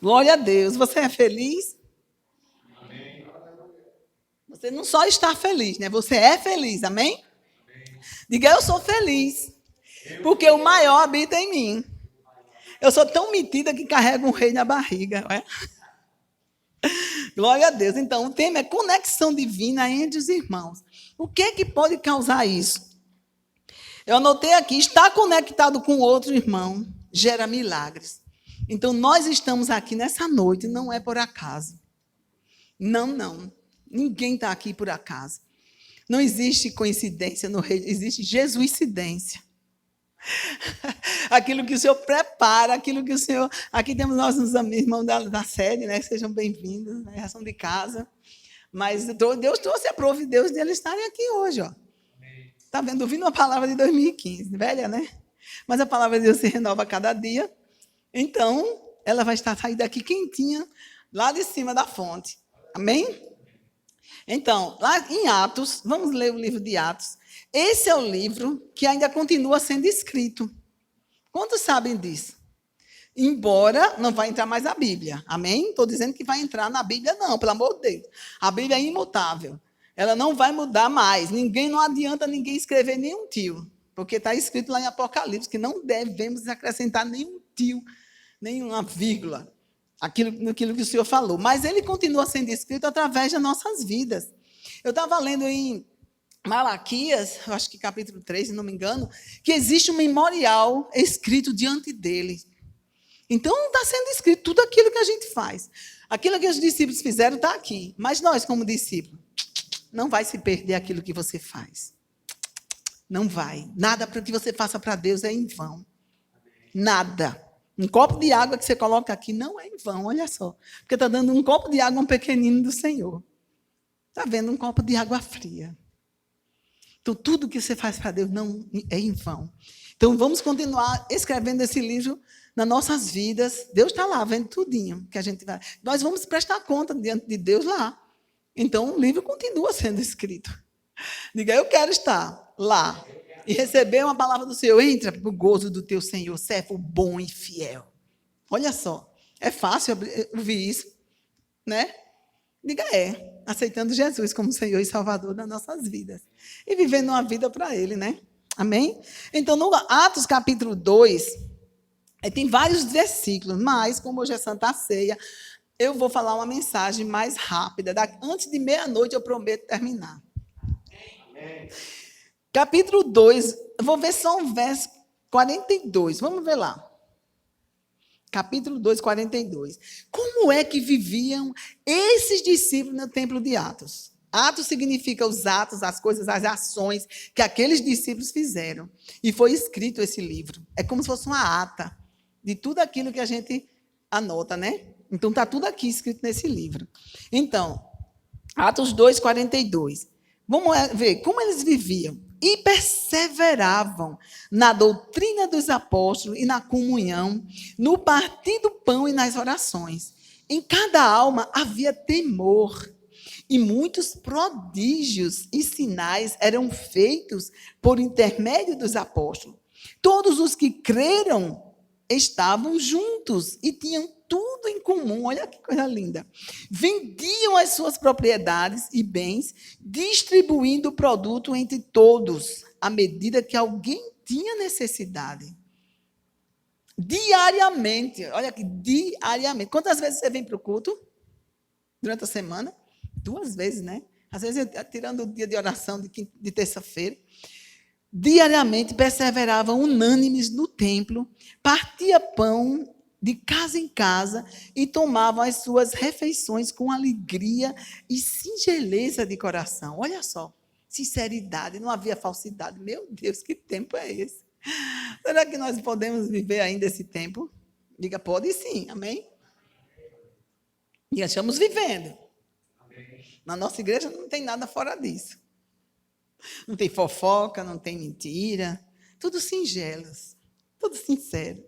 Glória a Deus. Você é feliz? Você não só está feliz, né? Você é feliz, amém? Diga, eu sou feliz, porque o maior habita em mim. Eu sou tão metida que carrego um rei na barriga, não é? Glória a Deus. Então, o tema é conexão divina entre os irmãos. O que é que pode causar isso? Eu anotei aqui, estar conectado com outro irmão gera milagres. Então, nós estamos aqui nessa noite, não é por acaso. Não, não. Ninguém está aqui por acaso. Não existe coincidência no reino, existe jesuicidência. Aquilo que o Senhor prepara, aquilo que o Senhor... Aqui temos nossos irmãos da sede, né? Sejam bem-vindos, né? Já são de casa. Mas Deus trouxe a providência de eles estarem aqui hoje, ó. Está vendo? Ouvindo uma palavra de 2015, velha, né? Mas a palavra de Deus se renova a cada dia. Então, ela vai estar sair daqui quentinha, lá de cima da fonte. Amém? Então, lá em Atos, vamos ler o livro de Atos. Esse é o livro que ainda continua sendo escrito. Quantos sabem disso? Embora não vai entrar mais na Bíblia. Amém? Estou dizendo que vai entrar na Bíblia, não, pelo amor de Deus. A Bíblia é imutável. Ela não vai mudar mais. Não adianta ninguém escrever nenhum tio. Porque está escrito lá em Apocalipse que não devemos acrescentar nenhum tio, nenhuma vírgula. Naquilo que o Senhor falou. Mas ele continua sendo escrito através das nossas vidas. Eu estava lendo em Malaquias, eu acho que capítulo 3, se não me engano, que existe um memorial escrito diante dele. Então, está sendo escrito tudo aquilo que a gente faz. Aquilo que os discípulos fizeram está aqui. Mas nós, como discípulos, não vai se perder aquilo que você faz. Não vai. Nada para que você faça para Deus é em vão. Nada. Um copo de água que você coloca aqui não é em vão, olha só. Porque está dando um copo de água a um pequenino do Senhor. Está vendo um copo de água fria. Então, tudo que você faz para Deus não é em vão. Então, vamos continuar escrevendo esse livro nas nossas vidas. Deus está lá, vendo tudinho que a gente vai. Nós vamos prestar conta diante de Deus lá. Então, o livro continua sendo escrito. Diga, eu quero estar lá e receber uma palavra do Senhor. Entra para o gozo do teu Senhor, servo bom e fiel. Olha só, é fácil ouvir isso, né? Diga, aceitando Jesus como Senhor e Salvador das nossas vidas. E vivendo uma vida para Ele, né? Amém? Então, no Atos capítulo 2, tem vários versículos, mas, como hoje é Santa Ceia, eu vou falar uma mensagem mais rápida. Antes de meia-noite, eu prometo terminar. Amém. Capítulo 2, vou ver só um verso 42. Vamos ver lá. Capítulo 2, 42. Como é que viviam esses discípulos no templo de Atos? Atos significa os atos, as coisas, as ações que aqueles discípulos fizeram. E foi escrito esse livro. É como se fosse uma ata de tudo aquilo que a gente anota, né? Então, está tudo aqui escrito nesse livro. Então, Atos 2, 42. Vamos ver como eles viviam. E perseveravam na doutrina dos apóstolos e na comunhão, no partir do pão e nas orações. Em cada alma havia temor, e muitos prodígios e sinais eram feitos por intermédio dos apóstolos. Todos os que creram estavam juntos e tinham tudo em comum. Olha que coisa linda. Vendiam as suas propriedades e bens, distribuindo o produto entre todos, à medida que alguém tinha necessidade. Diariamente, olha aqui, diariamente. Quantas vezes você vem para o culto? Durante a semana? 2 vezes, né? Às vezes, tirando o dia de oração de terça-feira. Diariamente perseveravam unânimes no templo, partia pão de casa em casa e tomavam as suas refeições com alegria e singeleza de coração. Olha só, sinceridade, não havia falsidade. Meu Deus, que tempo é esse? Será que nós podemos viver ainda esse tempo? Diga, pode sim, amém? E estamos vivendo. Na nossa igreja não tem nada fora disso. Não tem fofoca, não tem mentira. Tudo singelos, tudo sincero.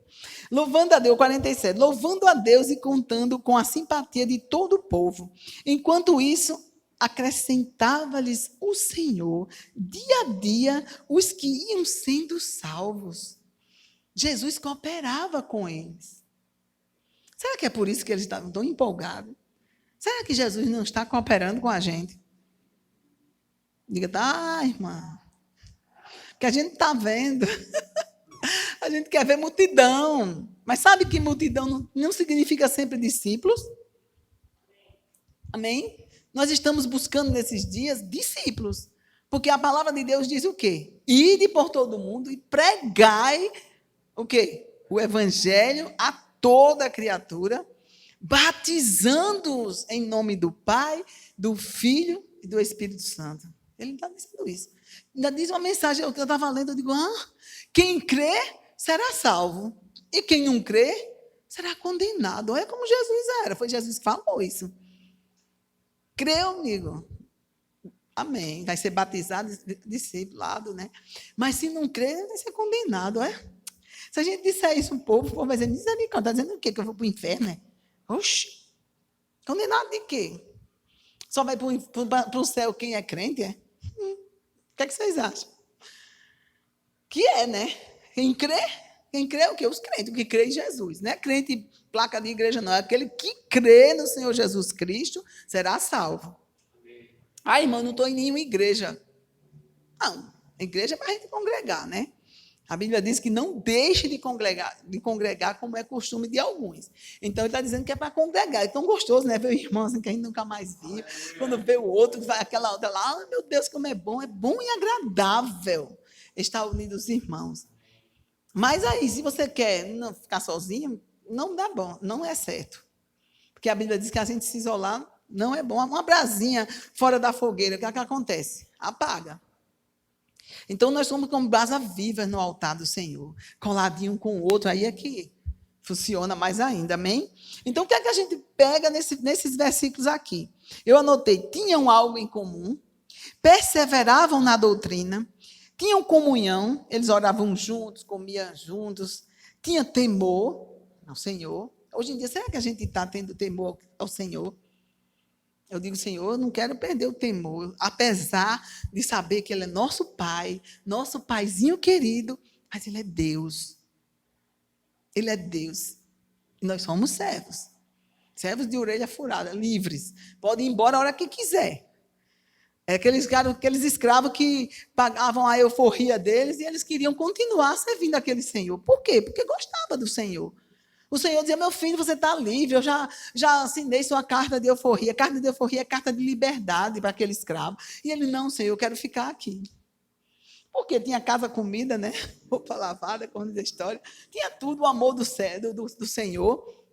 Louvando a Deus, 47. Louvando a Deus e contando com a simpatia de todo o povo. Enquanto isso, acrescentava-lhes o Senhor, dia a dia, os que iam sendo salvos. Jesus cooperava com eles. Será que é por isso que eles estavam tão empolgados? Será que Jesus não está cooperando com a gente? Diga, tá, irmã. Que a gente está vendo. A gente quer ver multidão. Mas sabe que multidão não significa sempre discípulos? Amém? Nós estamos buscando nesses dias discípulos. Porque a palavra de Deus diz o quê? Ide por todo mundo e pregai o quê? O evangelho a toda criatura, batizando-os em nome do Pai, do Filho e do Espírito Santo. Ele está dizendo isso. Ainda diz uma mensagem que eu estava lendo, eu digo, quem crê será salvo. E quem não crê será condenado. Olha como Jesus era. Foi Jesus que falou isso. Creu, amigo. Amém. Vai ser batizado, discipulado, né? Mas se não crer, vai ser condenado, é? Se a gente disser isso, o povo vai dizer, misericórdia, está dizendo o quê? Que eu vou para o inferno, né? Oxi. Condenado de quê? Só vai para o céu quem é crente, é? O que é que vocês acham? Que é, né? Quem crê é o quê? Os crentes, o que crê em Jesus. Não é crente placa de igreja, não. É aquele que crê no Senhor Jesus Cristo será salvo. Ah, irmão, não estou em nenhuma igreja. Não, igreja é para a gente congregar, né? A Bíblia diz que não deixe de congregar como é costume de alguns. Então, ele está dizendo que é para congregar. É tão gostoso, né? Ver o irmão assim, que a gente nunca mais viu. Quando vê o outro, vai aquela outra lá, meu Deus, como é bom e agradável estar unido os irmãos. Mas aí, se você quer não ficar sozinho, não dá bom, não é certo. Porque a Bíblia diz que a gente se isolar não é bom. Uma brasinha fora da fogueira, o que é que acontece? Apaga. Então, nós somos como brasas vivas no altar do Senhor, coladinho um com o outro, aí é que funciona mais ainda, amém? Então, o que é que a gente pega nesses versículos aqui? Eu anotei, tinham algo em comum, perseveravam na doutrina, tinham comunhão, eles oravam juntos, comiam juntos, tinha temor ao Senhor. Hoje em dia, será que a gente está tendo temor ao Senhor? Eu digo, Senhor, eu não quero perder o temor, apesar de saber que Ele é nosso Pai, nosso Paizinho querido, mas Ele é Deus. Ele é Deus. E nós somos servos. Servos de orelha furada, livres. Podem ir embora a hora que quiser. É aqueles escravos que pagavam a euforia deles e eles queriam continuar servindo aquele Senhor. Por quê? Porque gostava do Senhor. O Senhor dizia, meu filho, você está livre, eu já assinei sua carta de euforia. Carta de euforia é carta de liberdade para aquele escravo. E ele, não, Senhor, eu quero ficar aqui. Porque tinha casa, comida, né? Roupa lavada, como diz a história. Tinha tudo, o amor do Senhor.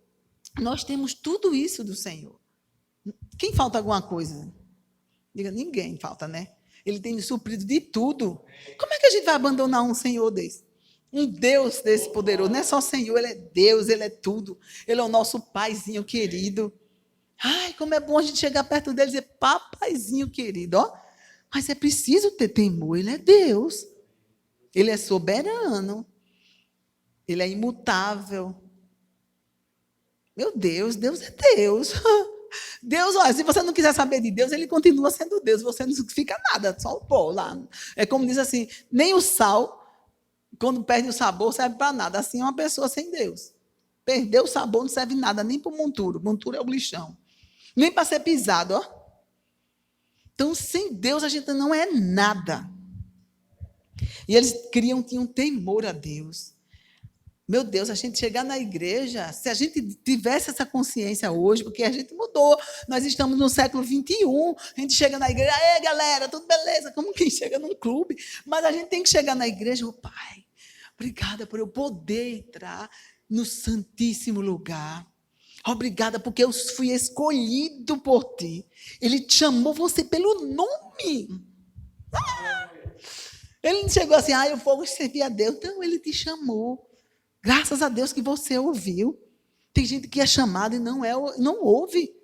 Nós temos tudo isso do Senhor. Quem falta alguma coisa? Diga, ninguém falta, né? Ele tem suprido de tudo. Como é que a gente vai abandonar um Senhor desse? Um Deus desse poderoso, não é só Senhor, Ele é Deus, Ele é tudo. Ele é o nosso paizinho querido. Ai, como é bom a gente chegar perto dele e dizer, papaizinho querido, ó. Mas é preciso ter temor, Ele é Deus. Ele é soberano. Ele é imutável. Meu Deus, Deus é Deus. Deus, olha, se você não quiser saber de Deus, Ele continua sendo Deus. Você não fica nada, só o pó lá. É como diz assim, nem o sal, quando perde o sabor, serve para nada. Assim é uma pessoa sem Deus. Perdeu o sabor, não serve nada, nem para o monturo. Monturo é o lixão. Nem para ser pisado, ó. Então, sem Deus, a gente não é nada. E eles tinham temor a Deus. Meu Deus, a gente chegar na igreja, se a gente tivesse essa consciência hoje, porque a gente mudou, nós estamos no século XXI, a gente chega na igreja, ei, galera, tudo beleza, como quem chega num clube, mas a gente tem que chegar na igreja, Pai, obrigada por eu poder entrar no santíssimo lugar. Obrigada porque eu fui escolhido por ti. Ele te chamou você pelo nome. Ele não chegou assim, eu vou servir a Deus. Não, ele te chamou. Graças a Deus que você ouviu. Tem gente que é chamada e não ouve.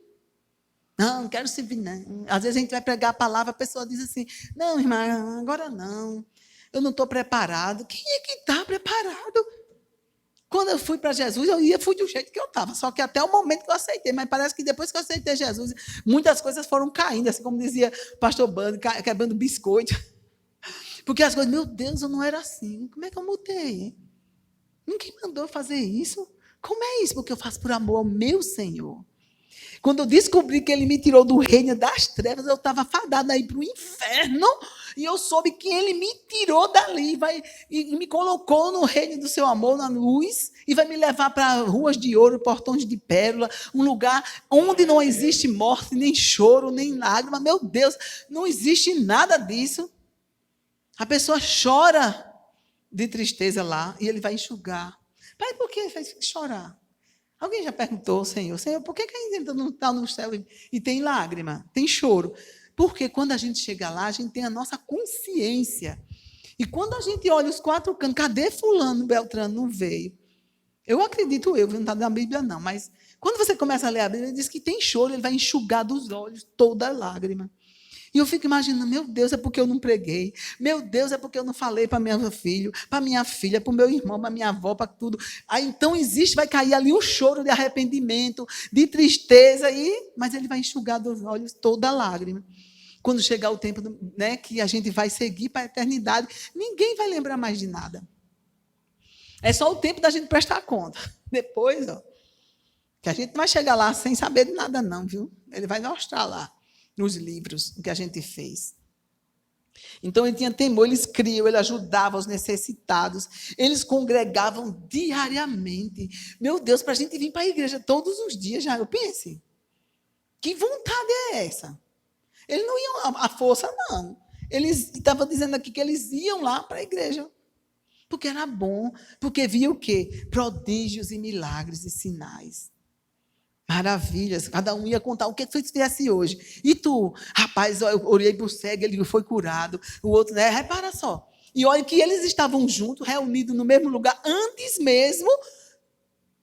Não quero servir, não. Às vezes a gente vai pregar a palavra, a pessoa diz assim, não, irmã, agora não. Eu não estou preparado. Quem é que está preparado? Quando eu fui para Jesus, fui do jeito que eu estava. Só que até o momento que eu aceitei. Mas parece que depois que eu aceitei Jesus, muitas coisas foram caindo. Assim como dizia o pastor Bando, quebrando biscoito. Porque as coisas, meu Deus, eu não era assim. Como é que eu mudei? Ninguém mandou fazer isso. Como é isso? Porque eu faço por amor ao meu Senhor. Quando eu descobri que ele me tirou do reino das trevas, eu estava fadada aí para o inferno, e eu soube que ele me tirou dali, e me colocou no reino do seu amor, na luz, e vai me levar para ruas de ouro, portões de pérola, um lugar onde não existe morte, nem choro, nem lágrima. Meu Deus, não existe nada disso. A pessoa chora de tristeza lá, e ele vai enxugar. Pai, por que ele faz chorar? Alguém já perguntou, Senhor, por que a gente não está no céu e tem lágrima, tem choro? Porque quando a gente chega lá, a gente tem a nossa consciência. E quando a gente olha os quatro cantos, cadê fulano, Beltrano, não veio? Eu acredito, não está na Bíblia não, mas quando você começa a ler a Bíblia, ele diz que tem choro, ele vai enxugar dos olhos toda lágrima. E eu fico imaginando, meu Deus, é porque eu não preguei. Meu Deus, é porque eu não falei para meu filho, para minha filha, para o meu irmão, para minha avó, para tudo. Aí então vai cair ali um choro de arrependimento, de tristeza, mas ele vai enxugar dos olhos toda lágrima. Quando chegar o tempo, né, que a gente vai seguir para a eternidade, ninguém vai lembrar mais de nada. É só o tempo da gente prestar conta. Depois, que a gente não vai chegar lá sem saber de nada não, viu? Ele vai mostrar lá nos livros o que a gente fez. Então ele tinha temor, eles criam, ele ajudava os necessitados, eles congregavam diariamente. Meu Deus, para a gente vir para a igreja todos os dias, já eu pense. Que vontade é essa? Eles não iam à força, não. Eles estavam dizendo aqui que eles iam lá para a igreja. Porque era bom, porque via o quê? Prodígios e milagres e sinais. Maravilhas, cada um ia contar o que você fizesse hoje. E tu, rapaz, eu orei para o cego, ele foi curado. O outro, né? Repara só. E olha que eles estavam juntos, reunidos no mesmo lugar, antes mesmo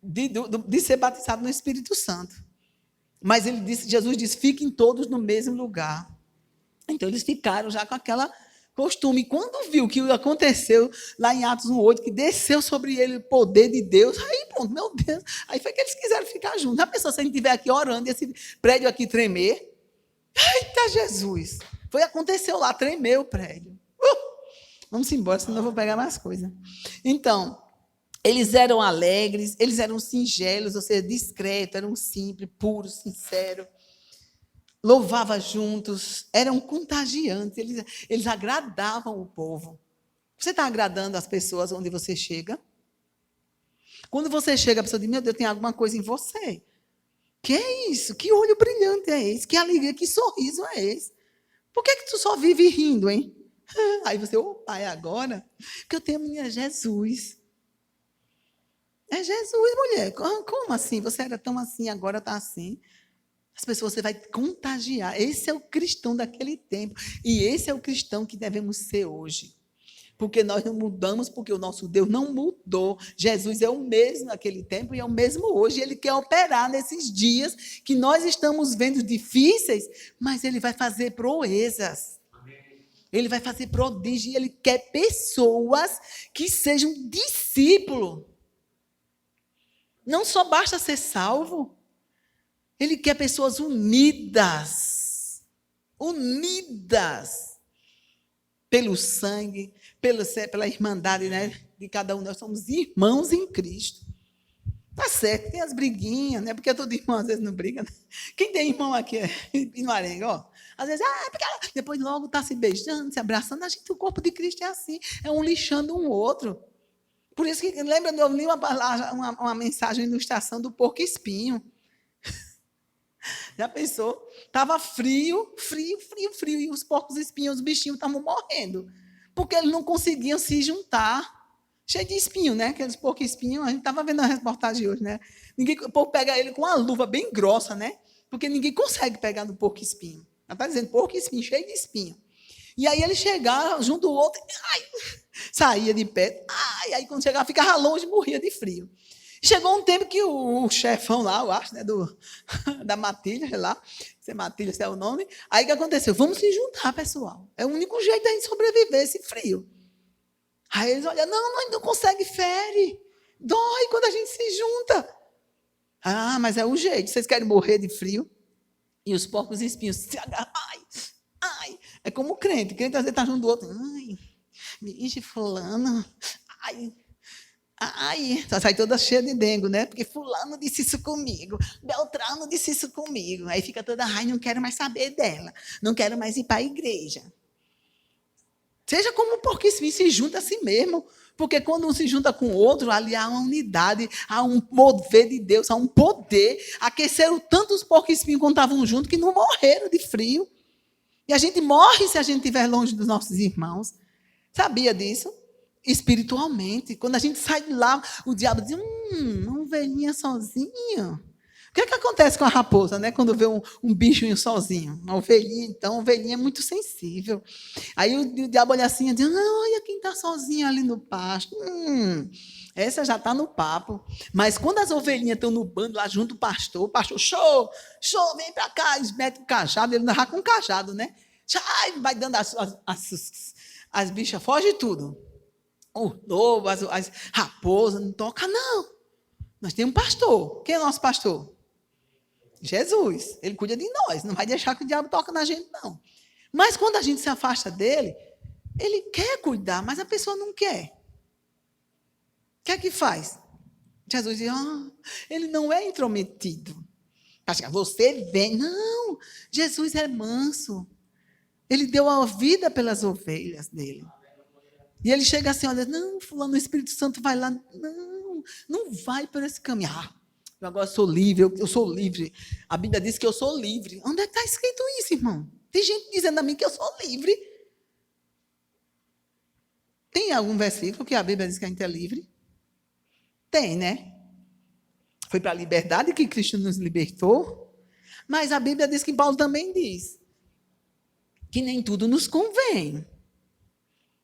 de ser batizado no Espírito Santo. Mas Jesus disse, fiquem todos no mesmo lugar. Então eles ficaram já com aquela costume. E quando viu que aconteceu lá em Atos 1:8, que desceu sobre ele o poder de Deus, aí pronto, meu Deus, aí foi que eles quiseram ficar juntos. Já pensou se a gente estiver aqui orando e esse prédio aqui tremer? Eita Jesus! Aconteceu lá, tremeu o prédio. Vamos embora, senão eu vou pegar mais coisa. Então, eles eram alegres, eles eram singelos, ou seja, discretos, eram simples, puros, sinceros. Louvavam juntos, eram contagiantes, eles agradavam o povo. Você está agradando as pessoas onde você chega? Quando você chega, a pessoa diz, meu Deus, tem alguma coisa em você. Que é isso? Que olho brilhante é esse? Que alegria, que sorriso é esse? Por que tu só vive rindo, hein? Aí você, opa, é agora? Porque eu tenho a minha Jesus. É Jesus, mulher. Como assim? Você era tão assim, agora está assim. As pessoas você vai contagiar. Esse é o cristão daquele tempo. E esse é o cristão que devemos ser hoje. Porque nós não mudamos, porque o nosso Deus não mudou. Jesus é o mesmo naquele tempo e é o mesmo hoje. Ele quer operar nesses dias que nós estamos vendo difíceis, mas ele vai fazer proezas. Ele vai fazer prodígio e ele quer pessoas que sejam discípulos. Não só basta ser salvo. Ele quer pessoas unidas. Unidas. Pelo sangue, pela irmandade, né, de cada um. Nós somos irmãos em Cristo. Tá certo, tem as briguinhas, né? Porque todo irmão às vezes não briga. Né? Quem tem irmão aqui em Marengo, ó. Às vezes, porque depois logo está se beijando, se abraçando. O corpo de Cristo é assim, é um lixando um outro. Por isso que, lembra, eu li uma mensagem de ilustração do porco espinho. Já pensou? Estava frio, e os porcos espinhos, os bichinhos estavam morrendo. Porque eles não conseguiam se juntar. Cheio de espinho, né? Aqueles porcos espinhos, a gente estava vendo a reportagem hoje, né? O povo pega ele com uma luva bem grossa, né? Porque ninguém consegue pegar no porco espinho. Ela está dizendo porco espinho, cheio de espinho. E aí ele chegava junto do outro, saía de perto, aí quando chegava, ficava longe, morria de frio. Chegou um tempo que o chefão lá, eu acho, né, da matilha, sei lá, se é matilha, se é o nome, aí o que aconteceu? Vamos se juntar, pessoal. É o único jeito da gente sobreviver esse frio. Aí eles olham, não, nós não consegue, fere. Dói quando a gente se junta. Mas é o jeito. Vocês querem morrer de frio? E os porcos espinhos se agarram. Ai. É como o crente. O crente às vezes está junto do outro. Vixe, fulano. Ai, só sai toda cheia de dengo, né? Porque fulano disse isso comigo, Beltrano disse isso comigo. Aí fica toda, ai, não quero mais saber dela, não quero mais ir para a igreja. Seja como um porco espinho, se junta a si mesmo. Porque quando um se junta com o outro, ali há uma unidade, há um mover de Deus, há um poder. Aqueceram tanto os porcos espinhos quando estavam juntos que não morreram de frio. E a gente morre se a gente estiver longe dos nossos irmãos. Sabia disso? Espiritualmente. Quando a gente sai de lá, o diabo diz, uma ovelhinha sozinha. O que acontece com a raposa, né? Quando vê um bichinho sozinho? Uma ovelhinha, então, a ovelhinha é muito sensível. Aí o diabo olha assim e diz, olha quem está sozinho ali no pasto. Essa já está no papo. Mas quando as ovelhinhas estão no bando lá junto do pastor, o pastor, show, vem para cá, eles metem o cajado, ele não vai com o cajado, né? Vai dando as bichas, foge tudo. O lobo, as raposas, não toca, não. Nós temos um pastor. Quem é o nosso pastor? Jesus. Ele cuida de nós. Não vai deixar que o diabo toque na gente, não. Mas quando a gente se afasta dele, ele quer cuidar, mas a pessoa não quer. O que é que faz? Jesus diz, ele não é intrometido. Você vem. Não, Jesus é manso. Ele deu a vida pelas ovelhas dele. E ele chega assim, olha, não, fulano, o Espírito Santo vai lá. Não vai por esse caminho. Eu agora sou livre, eu sou livre. A Bíblia diz que eu sou livre. Onde é que está escrito isso, irmão? Tem gente dizendo a mim que eu sou livre. Tem algum versículo que a Bíblia diz que a gente é livre? Tem, né? Foi para a liberdade que Cristo nos libertou. Mas a Bíblia diz que Paulo também diz que nem tudo nos convém.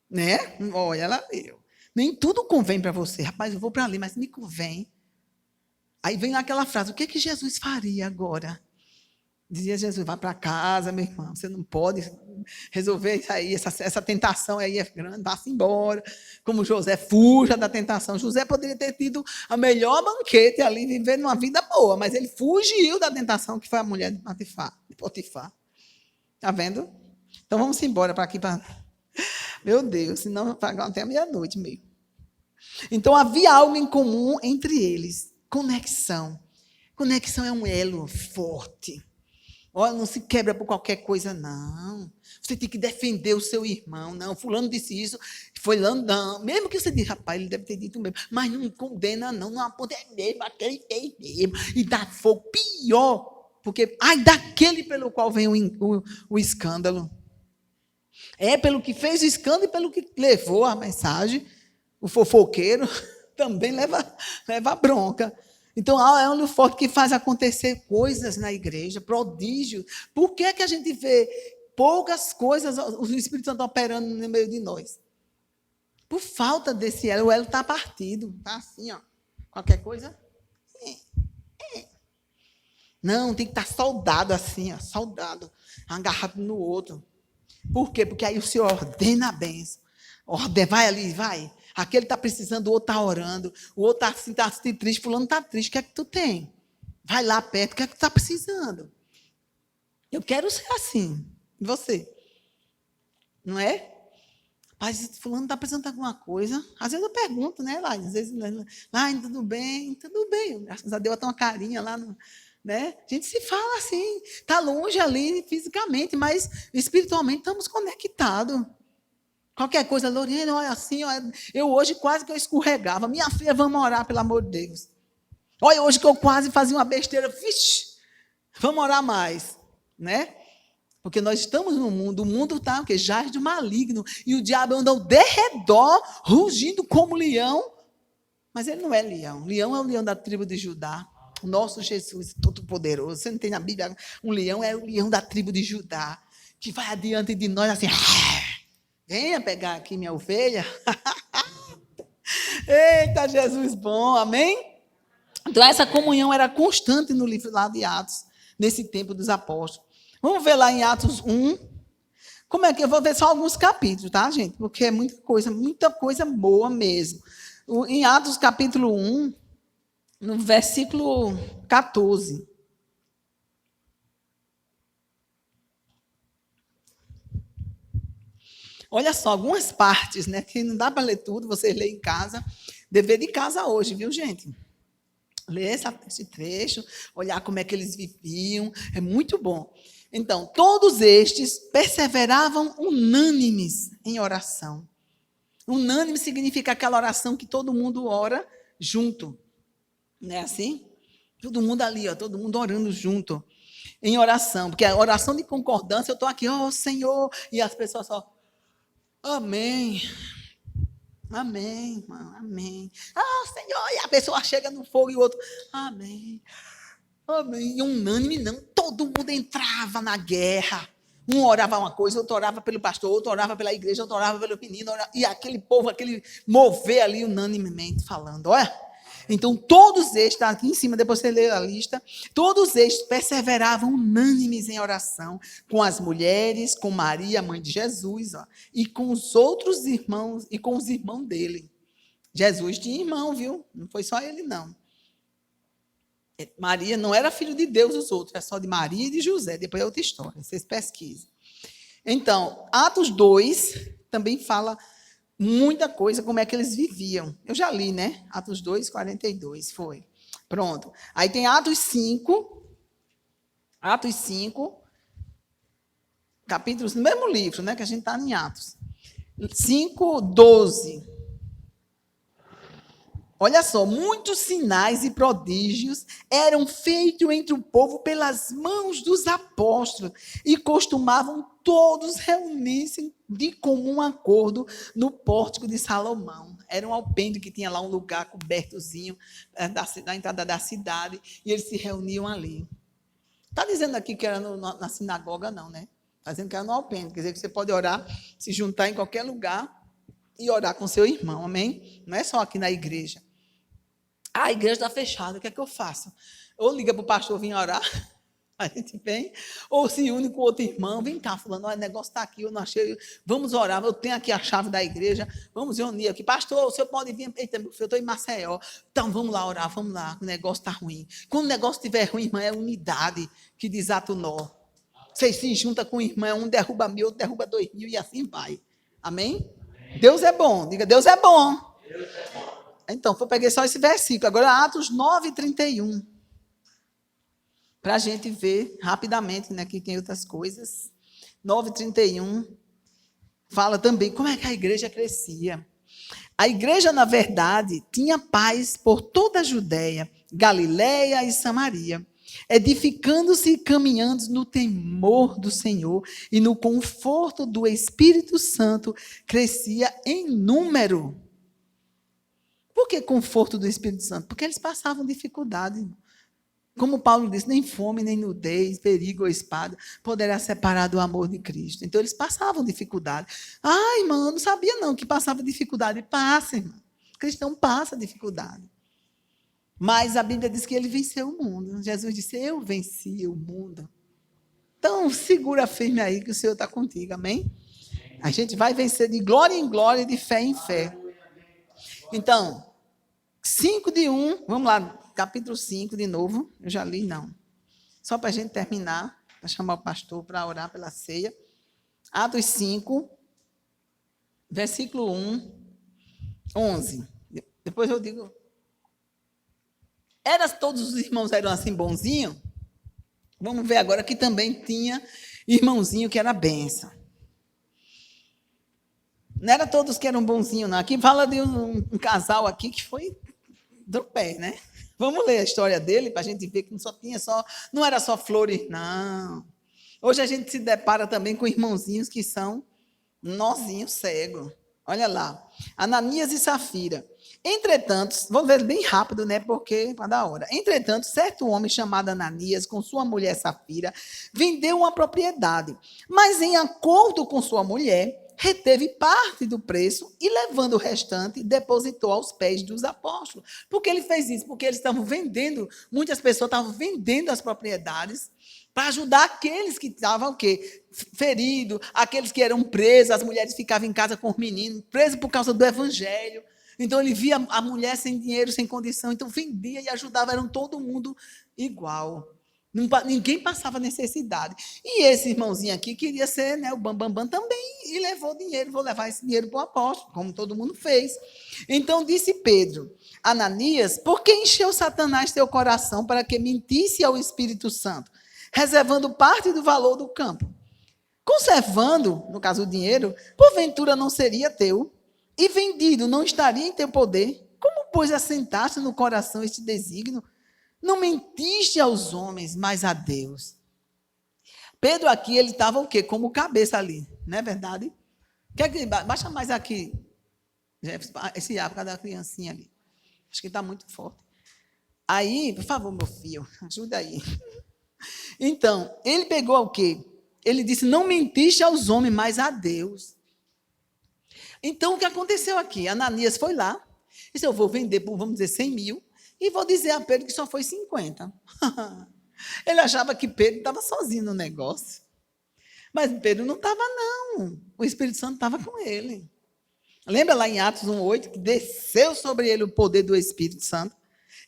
Né? Olha, ela leu. Nem tudo convém para você. Rapaz, eu vou para ali, mas me convém. Aí vem aquela frase, o que que Jesus faria agora? Dizia Jesus, vai para casa, meu irmão, você não pode resolver isso aí, essa tentação aí é grande, vá-se embora. Como José, fuja da tentação. José poderia ter tido a melhor banquete ali, vivendo uma vida boa, mas ele fugiu da tentação que foi a mulher de Potifar. Está vendo? Então vamos embora para aqui. Meu Deus, senão vai até a meia-noite mesmo. Então havia algo em comum entre eles. Conexão. Conexão é um elo forte. Olha, não se quebra por qualquer coisa, não. Você tem que defender o seu irmão. Não, fulano disse isso, foi lá, não. Mesmo que você diga, rapaz, ele deve ter dito mesmo. Mas não condena, não aponta, é mesmo, aquele fez mesmo. E dá fogo pior. Porque, daquele pelo qual vem o escândalo. É pelo que fez o escândalo e pelo que levou a mensagem. O fofoqueiro também leva bronca. Então, é um elo forte que faz acontecer coisas na igreja, prodígios. Por que a gente vê poucas coisas, o Espírito Santo operando no meio de nós? Por falta desse elo. O elo está partido. Está assim, ó. Qualquer coisa. Não, tem que estar soldado assim, ó, soldado, agarrado no outro. Por quê? Porque aí o Senhor ordena a bênção. Vai ali, vai. Aquele está precisando, o outro está orando. O outro está assim, triste, fulano está triste. O que é que tu tem? Vai lá perto, o que é que tu está precisando? Eu quero ser assim. E você? Não é? Mas fulano está precisando de alguma coisa. Às vezes eu pergunto, né, Laine? Às vezes, tudo bem? Tudo bem. Graças a Deus, até uma carinha lá, né? A gente se fala assim. Está longe ali fisicamente, mas espiritualmente estamos conectados. Qualquer coisa, Lorena, olha assim, olha, eu hoje quase que eu escorregava. Minha filha, vamos orar, pelo amor de Deus. Olha, hoje que eu quase fazia uma besteira, vamos orar mais, né? Porque nós estamos no mundo, o mundo está, porque jaz de maligno, e o diabo anda ao derredor, rugindo como leão, mas ele não é leão. Leão é o leão da tribo de Judá. O nosso Jesus, todo-poderoso. Você não tem na Bíblia, um leão é o leão da tribo de Judá, que vai adiante de nós assim, venha pegar aqui minha ovelha. Eita, Jesus bom, amém? Então, essa comunhão era constante no livro lá de Atos, nesse tempo dos apóstolos. Vamos ver lá em Atos 1. Como é que eu vou ver só alguns capítulos, tá, gente? Porque é muita coisa boa mesmo. Em Atos capítulo 1, no versículo 14. Olha só, algumas partes, né, que não dá para ler tudo, vocês leem em casa, Dever de casa hoje, viu, gente? Ler esse trecho, olhar como é que eles viviam, é muito bom. Então, todos estes perseveravam unânimes em oração. Unânime significa aquela oração que todo mundo ora junto. Não é assim? Todo mundo ali, ó, todo mundo orando junto, em oração. Porque a oração de concordância, eu estou aqui, ó Senhor, e as pessoas só, amém. Amém, irmão, amém. Senhor, e a pessoa chega no fogo e o outro, amém. Amém. E unânime não, todo mundo entrava na guerra. Um orava uma coisa, outro orava pelo pastor, outro orava pela igreja, outro orava pelo menino, e aquele povo, aquele mover ali unanimemente falando, olha. Então, todos estes, está aqui em cima, depois você lê a lista, todos estes perseveravam unânimes em oração, com as mulheres, com Maria, mãe de Jesus, ó, e com os outros irmãos, e com os irmãos dele. Jesus tinha irmão, viu? Não foi só ele, não. Maria não era filho de Deus, os outros, é só de Maria e de José, depois é outra história, vocês pesquisem. Então, Atos 2 também fala muita coisa, como é que eles viviam. Eu já li, né? Atos 2, 42, foi. Pronto. Aí tem Atos 5, capítulos, no mesmo livro, né? Que a gente está em Atos. 5, 12. Olha só, muitos sinais e prodígios eram feitos entre o povo pelas mãos dos apóstolos e costumavam todos reunir-se de comum acordo no pórtico de Salomão. Era um alpendre que tinha lá um lugar cobertozinho da entrada da cidade e eles se reuniam ali. Está dizendo aqui que era na sinagoga, não, né? Está dizendo que era no alpendre, quer dizer que você pode orar, se juntar em qualquer lugar e orar com seu irmão, amém? Não é só aqui na igreja. A igreja está fechada, o que é que eu faço? Ou liga para o pastor vir orar, a gente vem, ou se une com outro irmão, vem cá, fulano, o negócio está aqui, eu não achei, vamos orar, eu tenho aqui a chave da igreja, vamos unir aqui. Pastor, o senhor pode vir, eita, eu estou em Maceió, então vamos lá orar, vamos lá, o negócio está ruim. Quando o negócio estiver ruim, irmã, é unidade que desata o nó. Vocês se juntam com o irmão, um derruba 1.000, outro derruba 2.000 e assim vai. Amém? Amém. Deus é bom, diga, Deus é bom. Deus é bom. Então, eu peguei só esse versículo. Agora, Atos 9, 31. Para a gente ver rapidamente, né, que tem outras coisas. 9, 31. Fala também como é que a igreja crescia. A igreja, na verdade, tinha paz por toda a Judéia, Galiléia e Samaria, edificando-se e caminhando no temor do Senhor e no conforto do Espírito Santo, crescia em número. Por que conforto do Espírito Santo? Porque eles passavam dificuldade. Como Paulo disse, nem fome, nem nudez, perigo ou espada poderá separar do amor de Cristo. Então, eles passavam dificuldade. Ai, irmão, eu não sabia não que passava dificuldade. Passa, irmão. O cristão passa dificuldade. Mas a Bíblia diz que ele venceu o mundo. Jesus disse, eu venci o mundo. Então, segura firme aí que o Senhor está contigo, amém? A gente vai vencer de glória em glória e de fé em fé. Então, 5 de 1, vamos lá, capítulo 5 de novo, eu já li, não. Só para a gente terminar, para chamar o pastor para orar pela ceia. Atos 5, versículo 1, 11. Depois eu digo, todos os irmãos eram assim bonzinhos? Vamos ver agora que também tinha irmãozinho que era benção. Não era todos que eram bonzinhos, não. Aqui fala de um casal aqui que foi do pé, né? Vamos ler a história dele para a gente ver que não era só flores, não. Hoje a gente se depara também com irmãozinhos que são nozinhos cegos. Olha lá, Ananias e Safira. Entretanto, vou ver bem rápido, né? Porque para dar hora. Entretanto, certo homem chamado Ananias, com sua mulher Safira, vendeu uma propriedade, mas em acordo com sua mulher, reteve parte do preço e, levando o restante, depositou aos pés dos apóstolos. Por que ele fez isso? Porque eles estavam vendendo, muitas pessoas estavam vendendo as propriedades para ajudar aqueles que estavam o quê? Feridos, aqueles que eram presos, as mulheres ficavam em casa com os meninos, presos por causa do evangelho. Então, ele via a mulher sem dinheiro, sem condição, então vendia e ajudava, eram todo mundo igual. Ninguém passava necessidade. E esse irmãozinho aqui queria ser, né, o bambambam também, e levou dinheiro, vou levar esse dinheiro para o apóstolo, como todo mundo fez. Então disse Pedro, Ananias, por que encheu Satanás teu coração para que mentisse ao Espírito Santo, reservando parte do valor do campo? Conservando, no caso o dinheiro, porventura não seria teu, e vendido não estaria em teu poder? Como, pois, assentaste no coração este desígnio? Não mentiste aos homens, mas a Deus. Pedro aqui, ele estava o quê? Como cabeça ali, não é verdade? Baixa mais aqui, esse ar por causa da criancinha ali. Acho que está muito forte. Aí, por favor, meu filho, ajuda aí. Então, ele pegou o quê? Ele disse, não mentiste aos homens, mas a Deus. Então, o que aconteceu aqui? Ananias foi lá, disse, eu vou vender por, vamos dizer, 100 mil, e vou dizer a Pedro que só foi 50. Ele achava que Pedro estava sozinho no negócio. Mas Pedro não estava, não. O Espírito Santo estava com ele. Lembra lá em Atos 1:8, que desceu sobre ele o poder do Espírito Santo?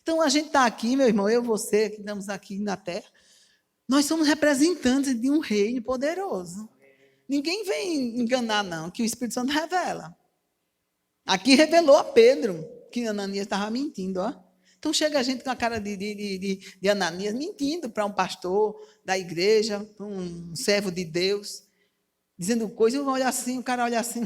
Então, a gente está aqui, meu irmão, eu e você, que estamos aqui na terra, nós somos representantes de um reino poderoso. Ninguém vem enganar, não, que o Espírito Santo revela. Aqui revelou a Pedro que Ananias estava mentindo, ó. Então chega a gente com a cara de Ananias mentindo para um pastor da igreja, para um servo de Deus, dizendo coisas, olha assim, o cara olha assim,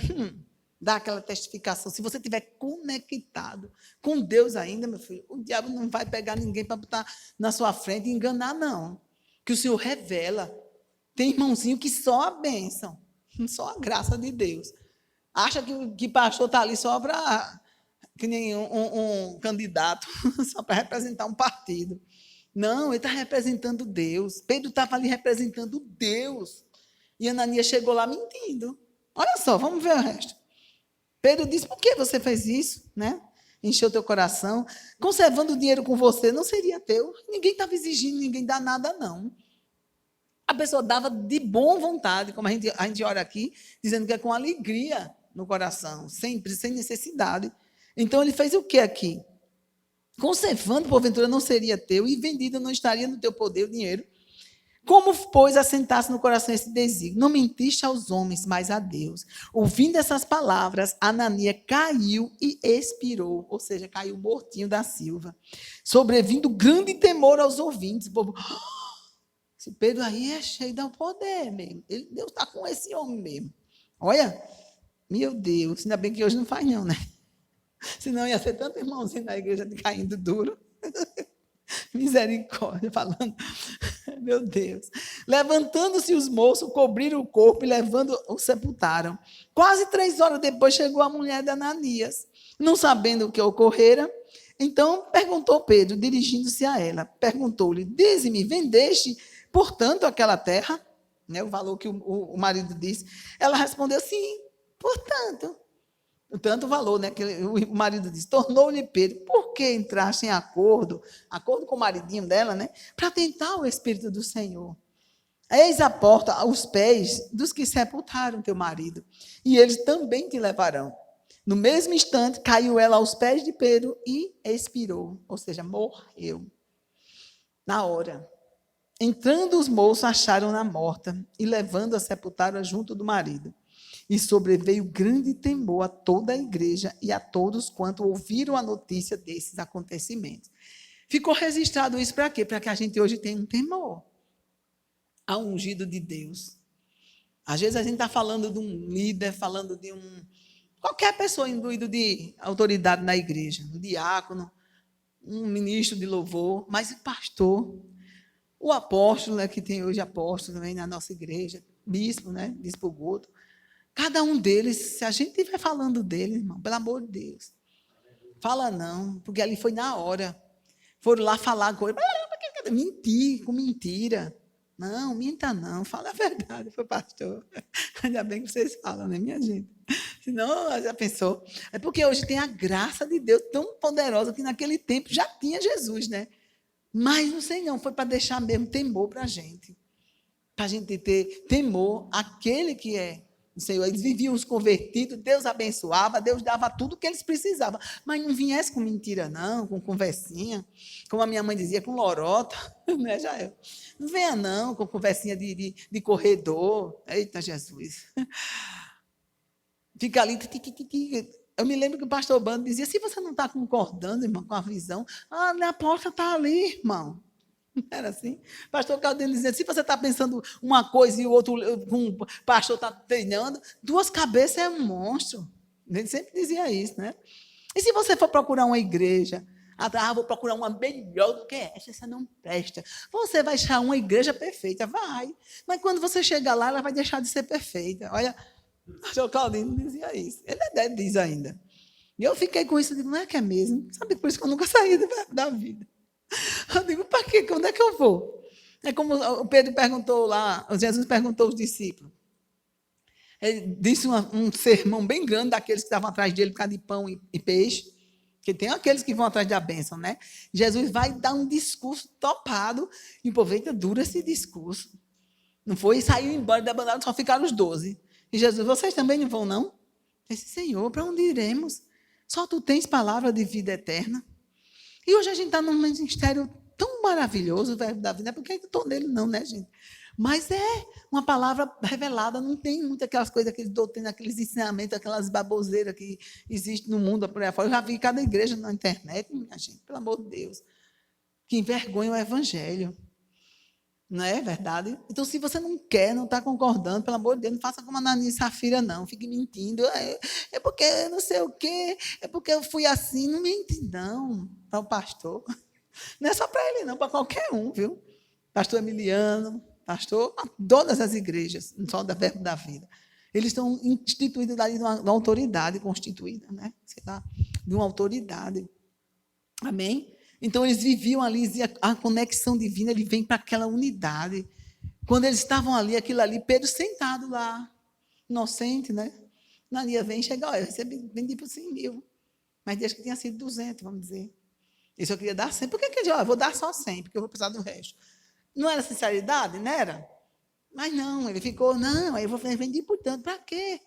dá aquela testificação. Se você estiver conectado com Deus ainda, meu filho, o diabo não vai pegar ninguém para botar na sua frente e enganar, não. Que o Senhor revela. Tem irmãozinho que só a bênção, só a graça de Deus. Acha que pastor está ali só para... que nem um candidato, só para representar um partido. Não, ele está representando Deus. Pedro estava ali representando Deus. E Ananias chegou lá mentindo. Olha só, vamos ver o resto. Pedro disse, por que você fez isso? Né? Encheu teu coração. Conservando o dinheiro com você, não seria teu. Ninguém estava exigindo, ninguém dá nada, não. A pessoa dava de boa vontade, como a gente ora aqui, dizendo que é com alegria no coração, sempre, sem necessidade. Então, ele fez o que aqui? Conservando, porventura, não seria teu, e vendido não estaria no teu poder o dinheiro. Como, pois, assentasse no coração esse desígnio? Não mentiste aos homens, mas a Deus. Ouvindo essas palavras, Ananias caiu e expirou, ou seja, caiu mortinho da silva. Sobrevindo grande temor aos ouvintes. O povo, esse Pedro aí é cheio do poder mesmo. Deus está com esse homem mesmo. Olha, meu Deus, ainda bem que hoje não faz não, né? Senão ia ser tanto irmãozinho na igreja de caindo duro. Misericórdia, falando. Meu Deus. Levantando-se os moços, cobriram o corpo e levando-o sepultaram. Quase 3 horas depois chegou a mulher de Ananias. Não sabendo o que ocorrera, então perguntou Pedro, dirigindo-se a ela. Perguntou-lhe, dize-me, vendeste, portanto, aquela terra? Né, o valor que o marido disse. Ela respondeu, sim, portanto. Tanto valor, né? Que o marido disse, tornou-lhe Pedro, por que entraste em acordo com o maridinho dela, né? Para tentar o Espírito do Senhor. Eis a porta aos pés dos que sepultaram teu marido, e eles também te levarão. No mesmo instante, caiu ela aos pés de Pedro e expirou, ou seja, morreu. Na hora. Entrando os moços, acharam-na morta, e levando-a, sepultaram-a junto do marido. E sobreveio grande temor a toda a igreja e a todos quanto ouviram a notícia desses acontecimentos. Ficou registrado isso para quê? Para que a gente hoje tenha um temor ao ungido de Deus. Às vezes a gente está falando de um líder, falando de qualquer pessoa imbuído de autoridade na igreja, um diácono, um ministro de louvor, mas o pastor, o apóstolo, né, que tem hoje apóstolo também na nossa igreja, bispo, né, bispo Guto. Cada um deles, se a gente estiver falando dele, irmão, pelo amor de Deus, fala não, porque ali foi na hora. Foram lá falar coisa, mentir, com mentira. Não, minta não, fala a verdade, foi pastor. Ainda bem que vocês falam, né, minha gente? Senão, já pensou? É porque hoje tem a graça de Deus tão poderosa que naquele tempo já tinha Jesus, né? Mas não sei não, foi para deixar mesmo temor para a gente. Para a gente ter temor àquele que é o Senhor. Eles viviam os convertidos, Deus abençoava, Deus dava tudo o que eles precisavam. Mas não viesse com mentira, não, com conversinha. Como a minha mãe dizia, com lorota, né, Jael? Não venha, não, com conversinha de corredor. Eita, Jesus. Fica ali. Eu me lembro que o pastor Bando dizia, se você não está concordando, irmão, com a visão, a porta está ali, irmão. Não era assim? O pastor Caldeno dizia, se você está pensando uma coisa e o outro, o pastor está treinando, duas cabeças é um monstro. Ele sempre dizia isso, né? E se você for procurar uma igreja, vou procurar uma melhor do que essa não presta. Você vai achar uma igreja perfeita, vai. Mas quando você chegar lá, ela vai deixar de ser perfeita. Olha, o pastor Claudino dizia isso. Ele diz ainda. E eu fiquei com isso, eu digo, não é que é mesmo? Sabe, por isso que eu nunca saí da vida. Eu digo, para quê? Onde é que eu vou? É como o Pedro perguntou lá, Jesus perguntou aos discípulos. Ele disse um sermão bem grande daqueles que estavam atrás dele por causa de pão e peixe, porque tem aqueles que vão atrás da bênção, né? Jesus vai dar um discurso topado, e o povo dura esse discurso. Não foi? E saiu embora da bandada, só ficaram os 12. E Jesus, vocês também não vão, não? Eu disse, Senhor, para onde iremos? Só tu tens palavra de vida eterna. E hoje a gente está num ministério tão maravilhoso, o verbo da vida, não é porque eu estou nele, não, né, gente? Mas é uma palavra revelada, não tem muitas aquelas coisas, aqueles doutrinas, aqueles ensinamentos, aquelas baboseiras que existem no mundo por aí fora. Eu já vi cada igreja na internet, minha gente, pelo amor de Deus, que envergonha o evangelho. Não é verdade? Então, se você não quer, não está concordando, pelo amor de Deus, não faça como a Ananias e Safira, não. Fique mentindo. É porque eu não sei o quê, é porque eu fui assim. Não mente, não, para o pastor. Não é só para ele, não, para qualquer um, viu? Pastor Emiliano, pastor, todas as igrejas, não só da Verbo da Vida. Eles estão instituídos ali de uma autoridade constituída, né? Sei lá, de uma autoridade. Amém? Então, eles viviam ali, a conexão divina, ele vem para aquela unidade. Quando eles estavam ali, aquilo ali, Pedro sentado lá, inocente, né? Nania vem e chega, olha, eu vendi por 100 mil, mas desde que tinha sido 200, vamos dizer. Isso eu queria dar 100. Por que ele disse, eu vou dar só 100, porque eu vou precisar do resto? Não era sinceridade, não era? Mas não, ele ficou, não, aí eu vou vender por tanto, para quê?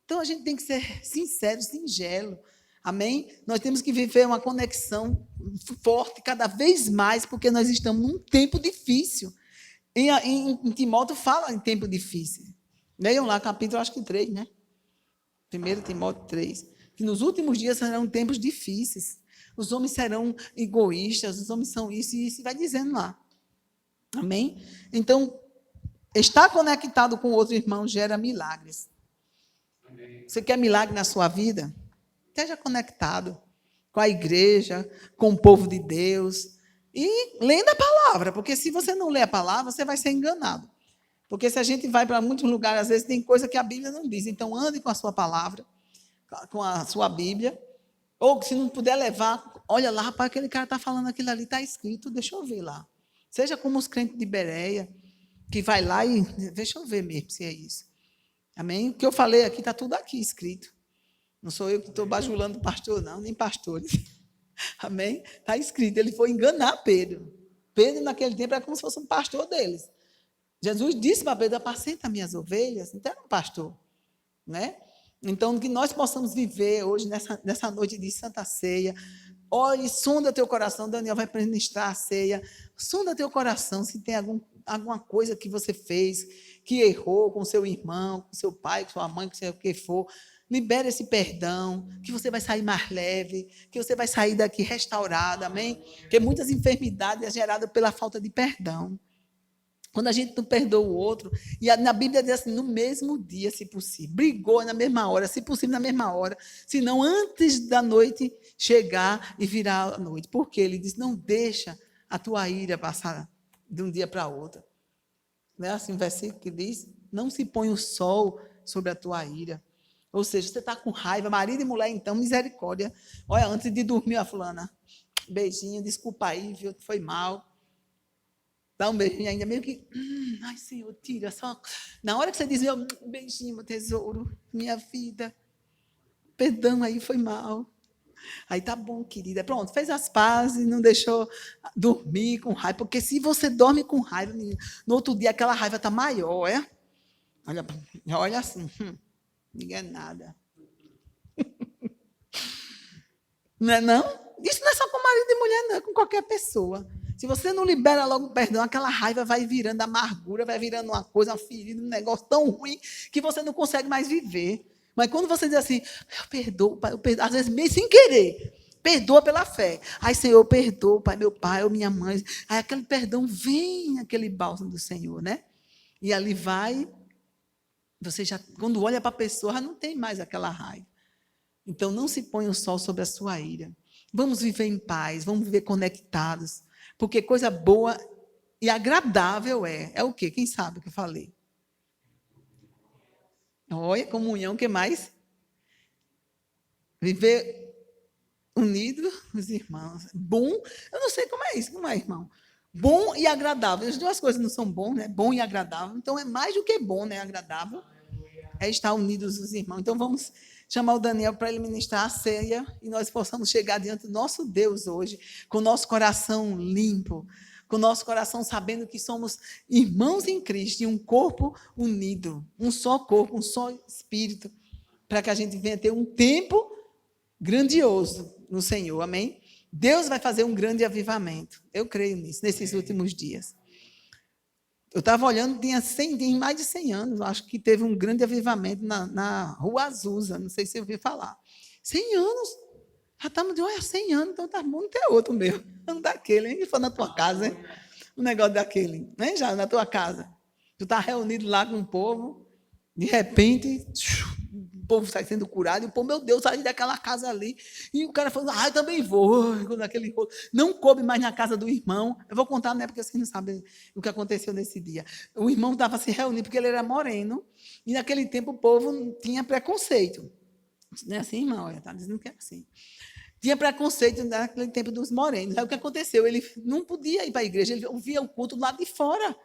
Então, a gente tem que ser sincero, singelo. Amém? Nós temos que viver uma conexão forte cada vez mais, porque nós estamos num tempo difícil. Em Timóteo fala em tempo difícil. Leiam lá, capítulo, acho que 3, né? 1 Timóteo 3. Que nos últimos dias serão tempos difíceis. Os homens serão egoístas, os homens são isso, e isso vai dizendo lá. Amém? Então, estar conectado com outro irmão gera milagres. Amém. Você quer milagre na sua vida? Esteja conectado com a igreja, com o povo de Deus. E lendo a palavra, porque se você não lê a palavra, você vai ser enganado. Porque se a gente vai para muitos lugares, às vezes tem coisa que a Bíblia não diz. Então, ande com a sua palavra, com a sua Bíblia. Ou, se não puder levar, olha lá, rapaz, aquele cara está falando aquilo ali, está escrito, deixa eu ver lá. Seja como os crentes de Bereia, que vai lá e deixa eu ver mesmo se é isso. Amém? O que eu falei aqui, está tudo aqui escrito. Não sou eu que estou bajulando o pastor, não, nem pastores. Amém? Está escrito, ele foi enganar Pedro. Pedro, naquele tempo, era como se fosse um pastor deles. Jesus disse para Pedro, apacenta minhas ovelhas. Então, era um pastor. Né? Então, que nós possamos viver hoje, nessa noite de Santa Ceia. Olhe, sonda teu coração. Daniel vai ministrar a ceia. Sonda teu coração se tem alguma coisa que você fez, que errou com seu irmão, com seu pai, com sua mãe, com o que for. Libere esse perdão, que você vai sair mais leve, que você vai sair daqui restaurado, amém? Porque muitas enfermidades são geradas pela falta de perdão. Quando a gente não perdoa o outro, e na Bíblia diz assim, no mesmo dia, se possível. Brigou na mesma hora, se possível, na mesma hora. Se não, antes da noite chegar e virar a noite. Porque ele diz, não deixa a tua ira passar de um dia para outro. Não é assim o versículo que diz? Não se põe o sol sobre a tua ira. Ou seja, você está com raiva, marido e mulher, então, misericórdia. Olha, antes de dormir, a fulana, beijinho, desculpa aí, viu, foi mal. Dá um beijinho ainda, meio que, ai, Senhor, tira só. Na hora que você diz, meu beijinho, meu tesouro, minha vida, perdão aí, foi mal. Aí tá bom, querida. Pronto, fez as pazes, não deixou dormir com raiva, porque se você dorme com raiva, menina, no outro dia aquela raiva está maior, é? Olha assim, Ninguém é nada. Não é não? Isso não é só com marido e mulher, não, é com qualquer pessoa. Se você não libera logo o perdão, aquela raiva vai virando amargura, vai virando uma coisa, uma ferida, um negócio tão ruim que você não consegue mais viver. Mas quando você diz assim, eu perdoo, pai, eu perdoo, às vezes meio sem querer, perdoa pela fé. Aí, Senhor, eu perdoo, pai, meu pai, ou minha mãe. Aí aquele perdão vem, aquele bálsamo do Senhor, né? E ali vai, você já, quando olha para a pessoa, já não tem mais aquela raiva. Então, não se ponha o sol sobre a sua ira. Vamos viver em paz, vamos viver conectados. Porque coisa boa e agradável é o quê? Quem sabe o que eu falei? Olha, comunhão, o que mais? Viver unido, os irmãos. Bom, eu não sei como é isso, como é, irmão? Bom e agradável. As duas coisas não são bom, né? Bom e agradável. Então, é mais do que bom, né? Agradável. É estar unidos os irmãos. Então, vamos chamar o Daniel para ele ministrar a ceia e nós possamos chegar diante do nosso Deus hoje, com o nosso coração limpo, com o nosso coração sabendo que somos irmãos em Cristo e um corpo unido, um só corpo, um só espírito, para que a gente venha ter um tempo grandioso no Senhor, amém? Deus vai fazer um grande avivamento, eu creio nisso, nesses últimos dias. Eu estava olhando, tem mais de 100 anos, acho que teve um grande avivamento na Rua Azusa, não sei se você ouviu falar. 100 anos, já estamos de, olha, 100 anos, então tá bom, não tem outro meu, um daquele, hein, que foi na tua casa, hein? Um negócio daquele, né, já, na tua casa. Tu está reunido lá com o povo, de repente, o povo sai sendo curado, e o povo, meu Deus, sai daquela casa ali. E o cara falou, eu também vou. Naquele não coube mais na casa do irmão. Eu vou contar, né, porque vocês não sabem o que aconteceu nesse dia. O irmão estava se reunindo porque ele era moreno, e naquele tempo o povo tinha preconceito. Não é assim, irmão? Está dizendo que é assim. Tinha preconceito naquele tempo dos morenos. Aí o que aconteceu? Ele não podia ir para a igreja, ele ouvia o culto do lado de fora.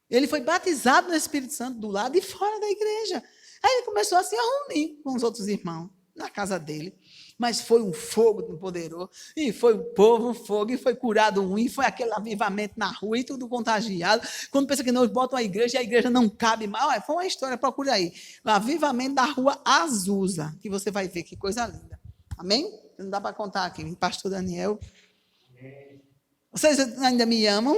Ele foi batizado no Espírito Santo do lado de fora da igreja. Aí ele começou a se reunir com os outros irmãos na casa dele. Mas foi um fogo poderoso, e foi o povo, um fogo, e foi curado um, e foi aquele avivamento na rua, e tudo contagiado. Quando pensa que não, botam a igreja, e a igreja não cabe mais. Olha, foi uma história, procura aí. O avivamento da Rua Azusa, que você vai ver, que coisa linda. Amém? Não dá para contar aqui. Pastor Daniel. Vocês ainda me amam?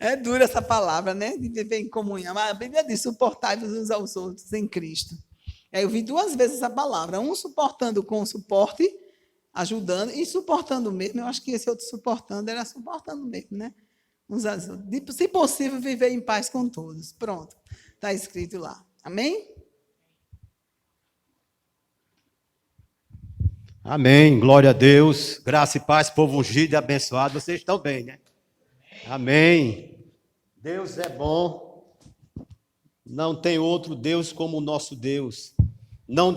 É dura essa palavra, né? De viver em comunhão. Mas a Bíblia diz, suportai-vos uns aos outros em Cristo. Eu vi 2 vezes essa palavra. Um suportando com suporte, ajudando, e suportando mesmo. Eu acho que esse outro suportando era suportando mesmo, né? Uns aos outros. Se possível, viver em paz com todos. Pronto. Está escrito lá. Amém? Amém. Glória a Deus. Graça e paz, povo ungido e abençoado. Vocês estão bem, né? Amém. Deus é bom. Não tem outro Deus como o nosso Deus. Não